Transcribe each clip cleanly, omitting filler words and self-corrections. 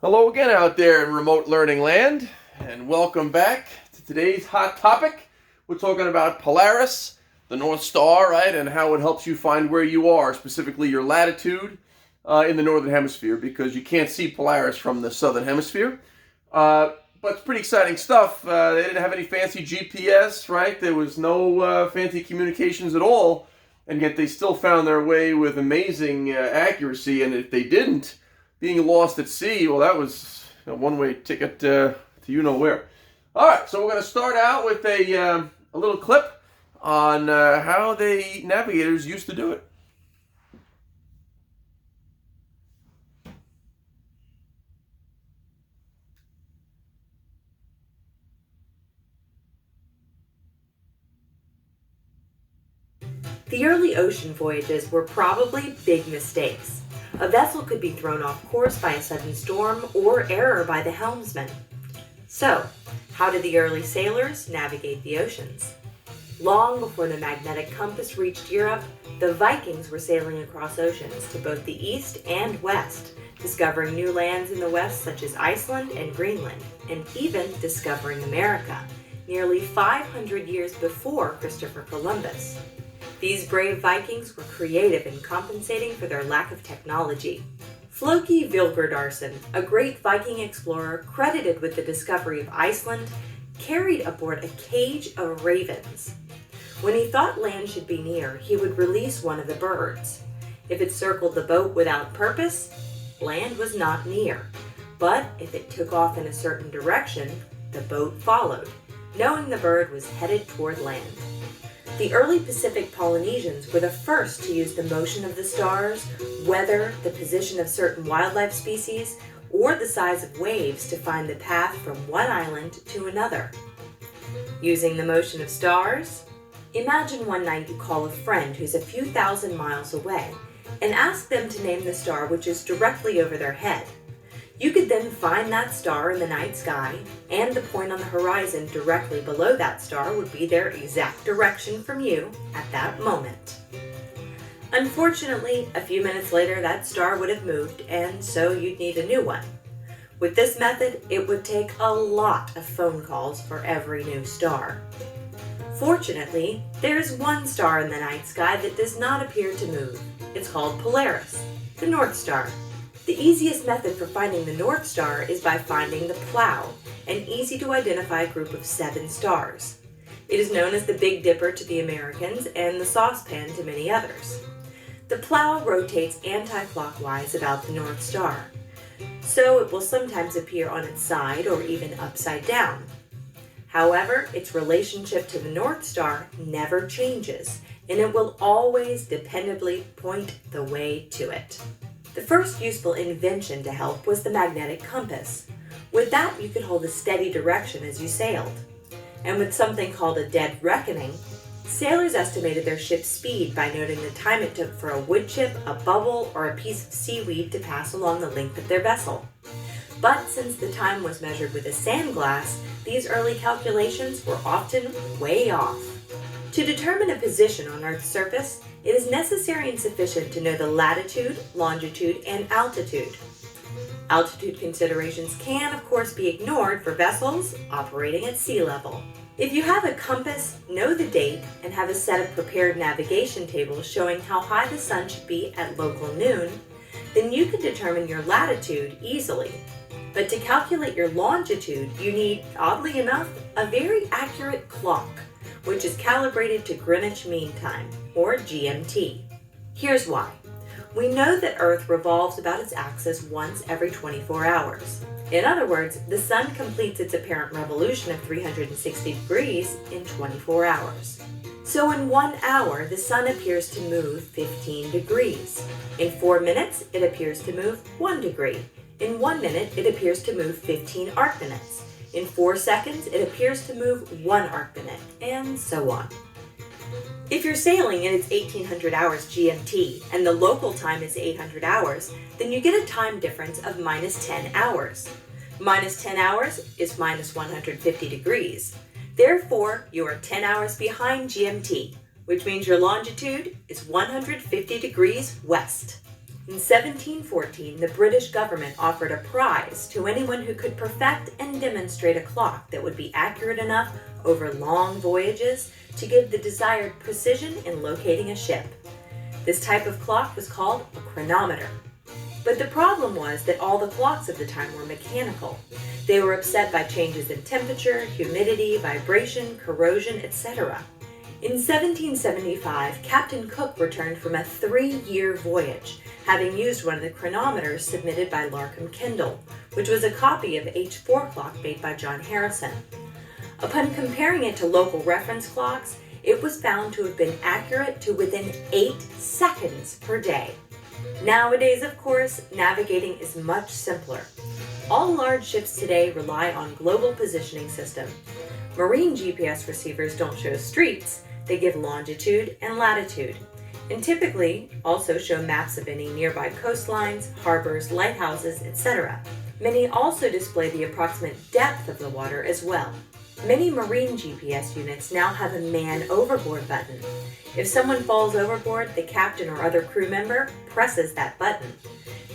Hello again out there in remote learning land, and welcome back to today's hot topic. We're talking about Polaris, the North Star, right, and how it helps you find where you are, specifically your latitude in the Northern Hemisphere, because you can't see Polaris from the Southern Hemisphere. But it's pretty exciting stuff. They didn't have any fancy GPS, right? There was no fancy communications at all, and yet they still found their way with amazing accuracy, and if they didn't, being lost at sea, well, that was a one-way ticket to you-know-where. All right, so we're going to start out with a little clip on how the navigators used to do it. The early ocean voyages were probably big mistakes. A vessel could be thrown off course by a sudden storm or error by the helmsman. So, how did the early sailors navigate the oceans? Long before the magnetic compass reached Europe, the Vikings were sailing across oceans to both the east and west, discovering new lands in the west such as Iceland and Greenland, and even discovering America, nearly 500 years before Christopher Columbus. These brave Vikings were creative in compensating for their lack of technology. Floki Vilgerdarson, a great Viking explorer credited with the discovery of Iceland, carried aboard a cage of ravens. When he thought land should be near, he would release one of the birds. If it circled the boat without purpose, land was not near. But if it took off in a certain direction, the boat followed, knowing the bird was headed toward land. The early Pacific Polynesians were the first to use the motion of the stars, weather, the position of certain wildlife species, or the size of waves to find the path from one island to another. Using the motion of stars? Imagine one night you call a friend who's a few thousand miles away and ask them to name the star which is directly over their head. You could then find that star in the night sky, and the point on the horizon directly below that star would be their exact direction from you at that moment. Unfortunately, a few minutes later that star would have moved, and so you'd need a new one. With this method, it would take a lot of phone calls for every new star. Fortunately, there's one star in the night sky that does not appear to move. It's called Polaris, the North Star. The easiest method for finding the North Star is by finding the Plough, an easy-to-identify group of 7 stars. It is known as the Big Dipper to the Americans and the Saucepan to many others. The Plough rotates anti-clockwise about the North Star, so it will sometimes appear on its side or even upside down. However, its relationship to the North Star never changes, and it will always dependably point the way to it. The first useful invention to help was the magnetic compass. With that, you could hold a steady direction as you sailed. And with something called a dead reckoning, sailors estimated their ship's speed by noting the time it took for a wood chip, a bubble, or a piece of seaweed to pass along the length of their vessel. But since the time was measured with a sand glass, these early calculations were often way off. To determine a position on Earth's surface, it is necessary and sufficient to know the latitude, longitude, and altitude. Altitude considerations can, of course, be ignored for vessels operating at sea level. If you have a compass, know the date, and have a set of prepared navigation tables showing how high the sun should be at local noon, then you can determine your latitude easily. But to calculate your longitude, you need, oddly enough, a very accurate clock, which is calibrated to Greenwich Mean Time, or GMT. Here's why. We know that Earth revolves about its axis once every 24 hours. In other words, the sun completes its apparent revolution of 360 degrees in 24 hours. So in 1 hour, the sun appears to move 15 degrees. In 4 minutes, it appears to move 1 degree. In 1 minute, it appears to move 15 arc minutes. In 4 seconds, it appears to move 1 arc minute, and so on. If you're sailing and it's 1800 hours GMT and the local time is 800 hours, then you get a time difference of minus 10 hours. Minus 10 hours is minus 150 degrees. Therefore, you are 10 hours behind GMT, which means your longitude is 150 degrees west. In 1714, the British government offered a prize to anyone who could perfect and demonstrate a clock that would be accurate enough over long voyages to give the desired precision in locating a ship. This type of clock was called a chronometer. But the problem was that all the clocks of the time were mechanical. They were upset by changes in temperature, humidity, vibration, corrosion, etc. In 1775, Captain Cook returned from a 3-year voyage, having used one of the chronometers submitted by Larkham Kendall, which was a copy of H4 clock made by John Harrison. Upon comparing it to local reference clocks, it was found to have been accurate to within 8 seconds per day. Nowadays, of course, navigating is much simpler. All large ships today rely on global positioning system. Marine GPS receivers don't show streets, they give longitude and latitude, and typically also show maps of any nearby coastlines, harbors, lighthouses, etc. Many also display the approximate depth of the water as well. Many marine GPS units now have a man overboard button. If someone falls overboard, the captain or other crew member presses that button.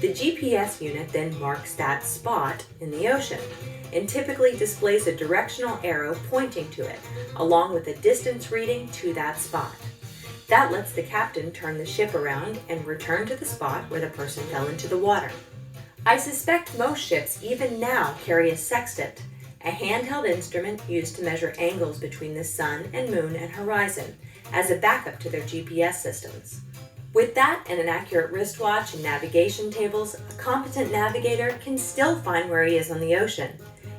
The GPS unit then marks that spot in the ocean and typically displays a directional arrow pointing to it, along with a distance reading to that spot. That lets the captain turn the ship around and return to the spot where the person fell into the water. I suspect most ships even now carry a sextant, a handheld instrument used to measure angles between the sun and moon and horizon, as a backup to their GPS systems. With that and an accurate wristwatch and navigation tables, a competent navigator can still find where he is on the ocean,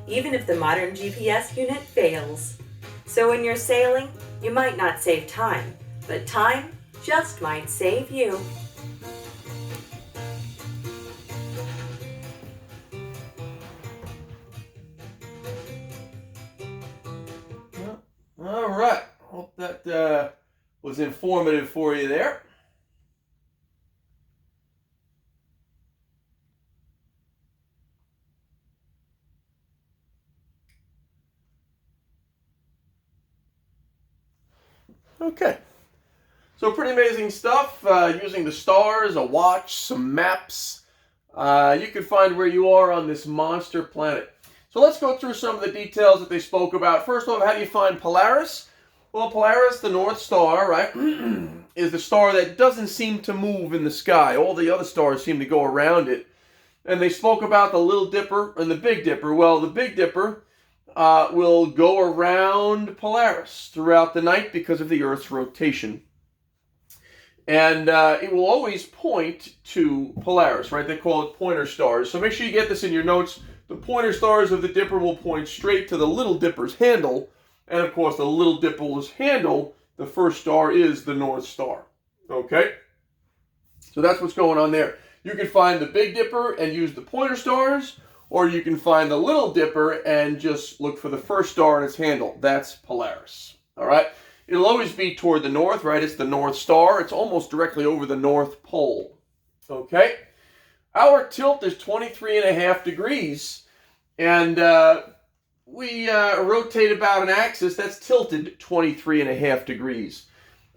even if the modern GPS unit fails. So when you're sailing, you might not save time, but time just might save you. All right. Hope that was informative for you there. Okay. So pretty amazing stuff. Using the stars, a watch, some maps. You can find where you are on this monster planet. So let's go through some of the details that they spoke about. First off, how do you find Polaris? Well, Polaris, the North Star, right, is the star that doesn't seem to move in the sky. All the other stars seem to go around it. And they spoke about the Little Dipper and the Big Dipper. Well, the Big Dipper will go around Polaris throughout the night because of the Earth's rotation. And it will always point to Polaris, right? They call it pointer stars. So make sure you get this in your notes. The pointer stars of the Dipper will point straight to the Little Dipper's handle. And of course, the Little Dipper's handle, the first star, is the North Star. Okay? So that's what's going on there. You can find the Big Dipper and use the pointer stars, or you can find the Little Dipper and just look for the first star in its handle. That's Polaris. All right? It'll always be toward the north, right? It's the North Star. It's almost directly over the North Pole. Okay? Our tilt is 23.5 degrees, and we rotate about an axis that's tilted 23.5 degrees.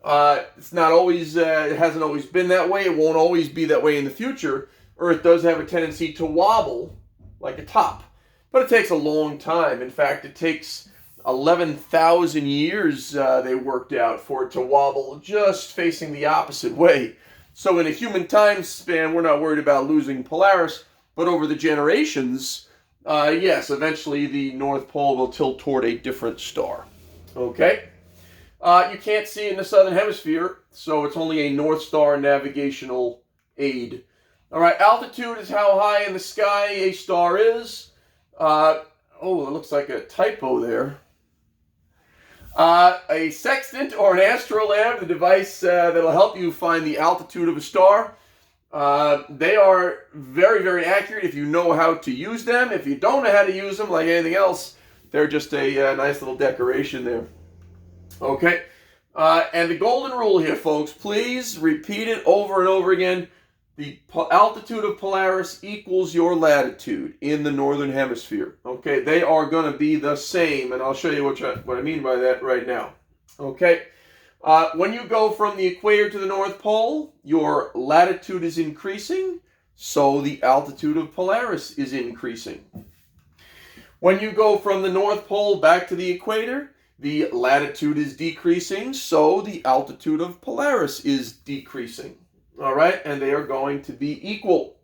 It's not always, it hasn't always been that way. It won't always be that way in the future. Earth does have a tendency to wobble like a top, but it takes a long time. In fact, it takes 11,000 years, they worked out, for it to wobble just facing the opposite way. So in a human time span, we're not worried about losing Polaris, but over the generations, yes, eventually the North Pole will tilt toward a different star. Okay? You can't see it in the southern hemisphere, so it's only a North Star navigational aid. All right, altitude is how high in the sky a star is. Oh, it looks like a typo there. A sextant or an astrolabe, the device that'll help you find the altitude of a star. They are very, very accurate if you know how to use them. If you don't know how to use them, like anything else, they're just a nice little decoration there. Okay? And the golden rule here, folks, please repeat it over and over again. The altitude of Polaris equals your latitude in the northern hemisphere. Okay, they are going to be the same, and I'll show you what I mean by that right now. Okay, When you go from the equator to the North Pole, your latitude is increasing, so the altitude of Polaris is increasing. When you go from the North Pole back to the equator, the latitude is decreasing, so the altitude of Polaris is decreasing. All right, and they are going to be equal.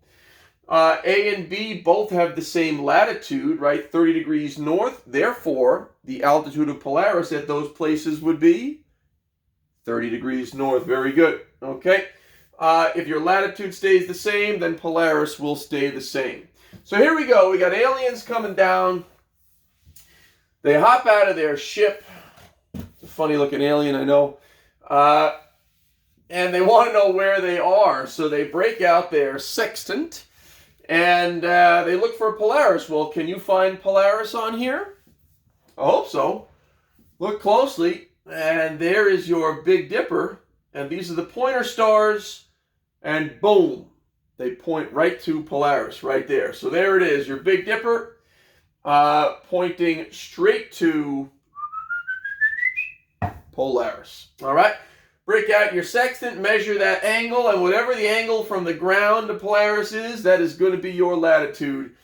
A and B both have the same latitude, right? 30 degrees north. Therefore, the altitude of Polaris at those places would be 30 degrees north. Very good. Okay. If your latitude stays the same, then Polaris will stay the same. So here we go. We got aliens coming down. They hop out of their ship. It's a funny looking alien, I know. And they want to know where they are. So they break out their sextant and they look for Polaris. Well, can you find Polaris on here? I hope so. Look closely. And there is your Big Dipper. And these are the pointer stars. And boom, they point right to Polaris right there. So there it is, your Big Dipper pointing straight to Polaris. All right, break out your sextant, measure that angle, and whatever the angle from the ground to Polaris is, that is going to be your latitude.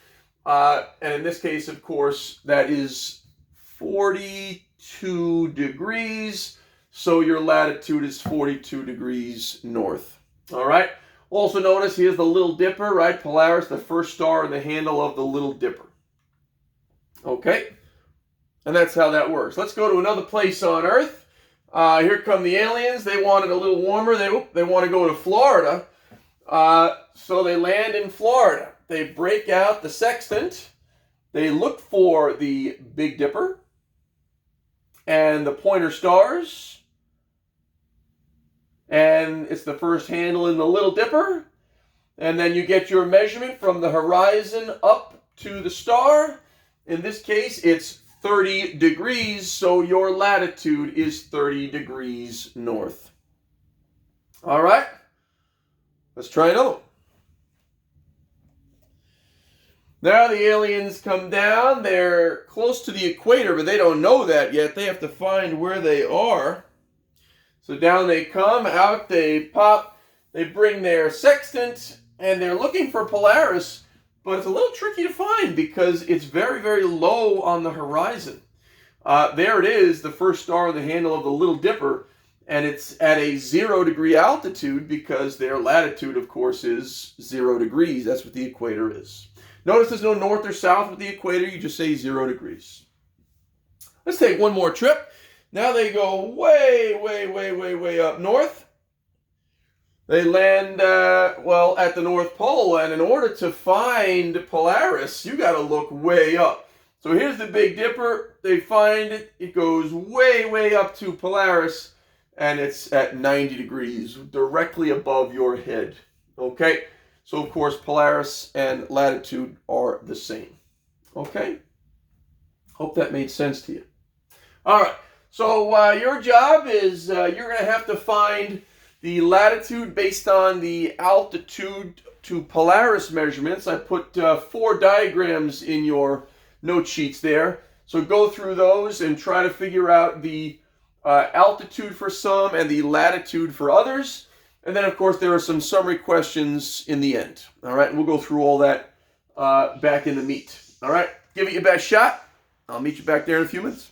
And in this case, of course, that is 42 degrees. So your latitude is 42 degrees north. All right. Also notice here's the Little Dipper, right? Polaris, the first star in the handle of the Little Dipper. Okay. And that's how that works. Let's go to another place on Earth. Here come the aliens. They want it a little warmer. They want to go to Florida. So they land in Florida. They break out the sextant. They look for the Big Dipper and the pointer stars. And it's the first handle in the Little Dipper. And then you get your measurement from the horizon up to the star. In this case, it's 30 degrees, so your latitude is 30 degrees north. All right, let's try another one. Now the aliens come down. They're close to the equator, but they don't know that yet. They have to find where they are. So down they come, out they pop, they bring their sextant, and they're looking for Polaris, but it's a little tricky to find because it's very, very low on the horizon. There it is, the first star on the handle of the Little Dipper, and it's at a 0 degree altitude because their latitude, of course, is 0 degrees. That's what the equator is. Notice there's no north or south with the equator. You just say 0 degrees. Let's take one more trip. Now they go way, way, way, way, way up north. They land, well, at the North Pole, and in order to find Polaris, you got to look way up. So here's the Big Dipper. They find it. It goes way, way up to Polaris, and it's at 90 degrees, directly above your head. Okay? So, of course, Polaris and latitude are the same. Okay? Hope that made sense to you. All right. So your job is you're going to have to find the latitude based on the altitude to Polaris measurements. I put 4 diagrams in your note sheets there. So go through those and try to figure out the altitude for some and the latitude for others. And then, of course, there are some summary questions in the end. All right, and we'll go through all that back in the meet. All right, give it your best shot. I'll meet you back there in a few minutes.